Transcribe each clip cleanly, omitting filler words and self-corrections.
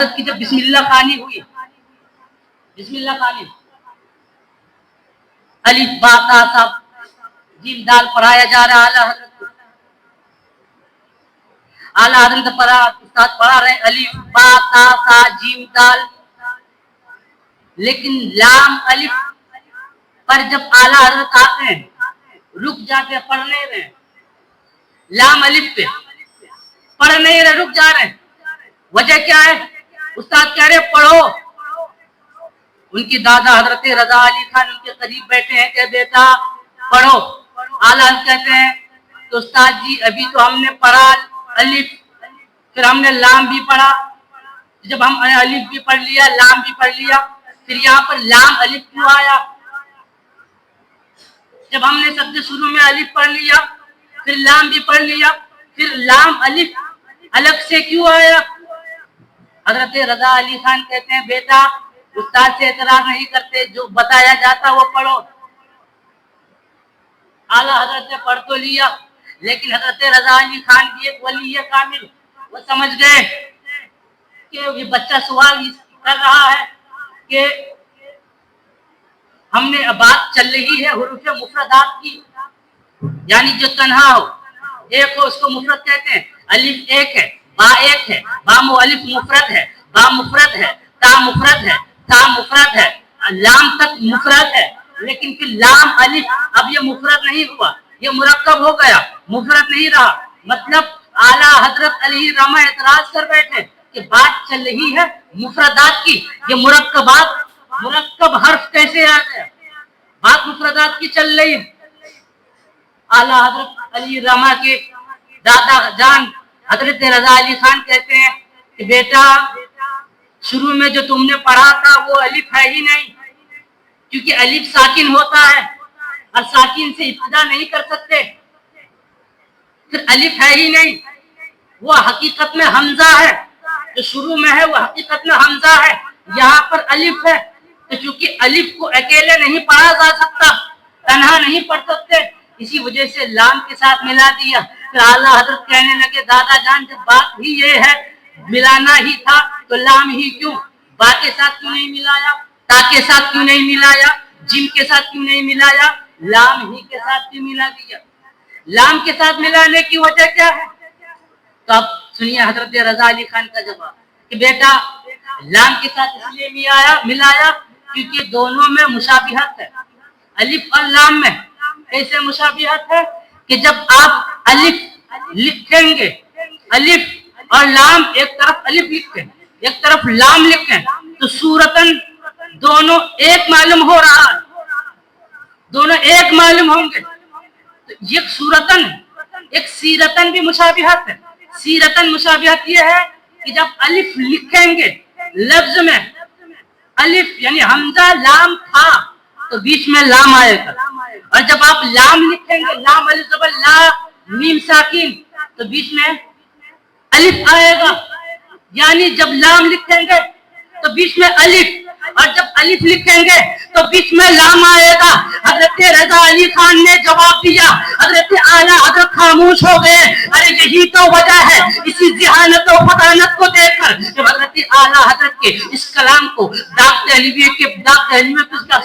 کی جب بسم اللہ خانی ہوئی، بسم اللہ خانی الف با تا سا جیم دال پڑھایا جا رہا اعلیٰ حضرت پڑھا، استاد پڑھا رہے الف با تا سا جیم دال، لیکن لام الف پر جب اعلیٰ حضرت آتے ہیں رک جاتے، پڑھ نہیں رہے، لام الف پہ پڑھ نہیں رہے، رک جا رہے ہیں، وجہ کیا ہے؟ استاد کہہ رہے پڑھو، ان کی دادا حضرت رضا علی خان ان کے قریب بیٹھے ہیں کہ بیٹا پڑھو، اعلیٰ کہتے ہیں تو استاد جی ابھی تو ہم نے پڑھا الف، پھر ہم نے لام بھی پڑھا، جب ہم نے الف بھی پڑھ لیا لام بھی پڑھ لیا، پھر یہاں پر لام الف کیوں آیا؟ جب ہم نے سب سے شروع میں الف پڑھ لیا پھر لام بھی پڑھ لیا، پھر لام الف الگ سے کیوں آیا؟ حضرت رضا علی خان کہتے ہیں بیٹا استاد سے اعتراض نہیں کرتے، جو بتایا جاتا وہ پڑھو۔ اعلیٰ حضرت نے پڑھ تو لیا، لیکن حضرت رضا علی خان بھی ایک ولی کامل، وہ سمجھ گئے کہ یہ بچہ سوال کر رہا ہے کہ ہم نے بات چل رہی ہے حروف مفردات کی، یعنی جو تنہا ہو ایک ہو اس کو مفرد کہتے ہیں، الف ایک ہے، با ایک ہے، با الف مفرد ہے، با مفرد ہے، تا مفرد ہے، تا مفرد ہے، لام تک مفرد ہے، لیکن پھر لام الف اب یہ مفرد نہیں ہوا، یہ مرکب ہو گیا، مفرد نہیں رہا، مطلب اعلیٰ حضرت علیہ رحمہ اعتراض کر بیٹھے کہ بات چل رہی ہے مفردات کی، یہ مرکب حرف کیسے آ گیا؟ بات مفردات کی چل رہی ہے۔ اعلیٰ حضرت علی رحمہ کے دادا جان حضرت رضا علی خان کہتے ہیں کہ بیٹا شروع میں جو تم نے پڑھا تھا وہ الف ہے ہی نہیں، کیونکہ الف ساکن ہوتا ہے اور ساکن سے ابتدا نہیں کر سکتے، پھر الف ہے ہی نہیں، وہ حقیقت میں حمزہ ہے، جو شروع میں ہے وہ حقیقت میں حمزہ ہے، یہاں پر الف ہے، تو چونکہ الف کو اکیلے نہیں پڑھا جا سکتا، تنہا نہیں پڑھ سکتے، اسی وجہ سے لام کے ساتھ ملا دیا۔ پھر اعلیٰ حضرت کہنے لگے دادا جان جب بات ہی یہ ہے ملانا ہی تھا تو لام ہی کیوں، با کے ساتھ کیوں نہیں ملایا، تا کے ساتھ کیوں نہیں ملایا، جیم کے ساتھ کیوں نہیں ملایا، لام ہی کے ساتھ کیوں ملا دیا؟ لام کے ساتھ ملانے کی وجہ کیا ہے؟ تو اب سنیے حضرت رضا علی خان کا جواب کہ بیٹا لام کے ساتھ اس لیے ملایا کیونکہ دونوں میں مشابہت ہے، الف اور لام میں ایسے مشابہت ہے کہ جب آپ الف لکھیں گے، الف اور لام ایک طرف الف لکھیں ایک طرف لام لکھیں تو صورتاً دونوں ایک معلوم ہو رہا ہے، دونوں ایک معلوم ہوں گے، ایک صورتاً ایک سیرتاً بھی مشابہت ہے۔ سیرتاً مشابہت یہ ہے کہ جب الف لکھیں گے لفظ میں الف یعنی حمزہ لام تھا تو بیچ میں لام آئے گا، اور جب آپ لام لکھیں گے لام الف زبر لا میم ساکن تو بیچ میں الف آئے گا، یعنی جب لام لکھیں گے تو بیچ میں الف، اور جب الف لکھیں گے تو بیچ میں لام آئے گا۔ حضرت رضا علی خان نے جواب دیا، حضرت اعلیٰ حضرت خاموش ہو گئے، ارے یہی تو وجہ ہے، اسی ذہانت و فطانت کو دیکھ کر جب حضرت اعلیٰ حضرت کے اس کلام کو داغ دہلوی کے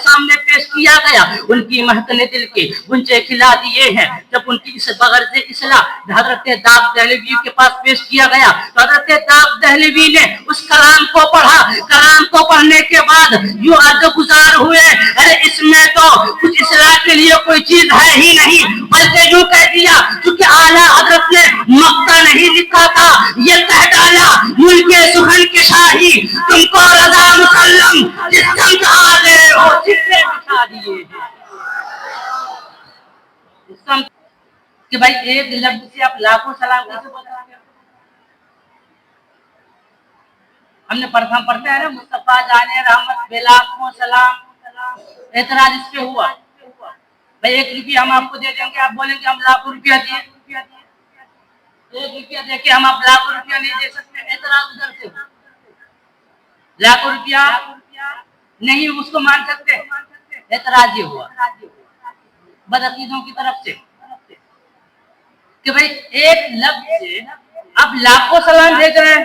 سامنے پیش کیا گیا، ان کی مہتن دل کے گنچے کھلا دیے ہیں۔ جب ان کی اس بغرض اصلاح حضرت داغ دہلوی کے پاس پیش کیا گیا تو حضرت داغ دہلوی نے اس کلام کو پڑھا، کلام کو پڑھنے کے بعد یوں عرض گزار ہوئے، ارے اس میں تو کچھ اصلاح کے لیے کوئی چیز ہے ہی نہیں، بلکہ یوں کہہ دیا چونکہ اعلیٰ حضرت نے مقطع نہیں لکھا تھا، یہ کہہ ڈالا ملک سخن کے شاہی تم کو رضا مسلم جس سمت آ گئے ہو چلے بچھا دیے ہیں، کہ بھائی ایک لفظ سے آپ لاکھوں سلام کیسے بتا گے؟ ہم نے پڑھتے ہیں نا مصطفیٰ جانے رحمت بے لاکھوں سلام، اعتراض اس پہ ہوا بھائی 1 روپیہ ہم آپ کو دے دیں گے، آپ بولیں گے ہم لاکھوں روپیہ دیے، 1 روپیہ دے کے ہم آپ لاکھوں روپیہ نہیں دے سکتے، اعتراض ادھر سے لاکھوں روپیہ نہیں اس کو مان سکتے، اعتراض یہ ہوا بدعقیدوں کی طرف سے کہ بھائی ایک لفظ سے آپ لاکھوں سلام بھیج رہے ہیں،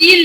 3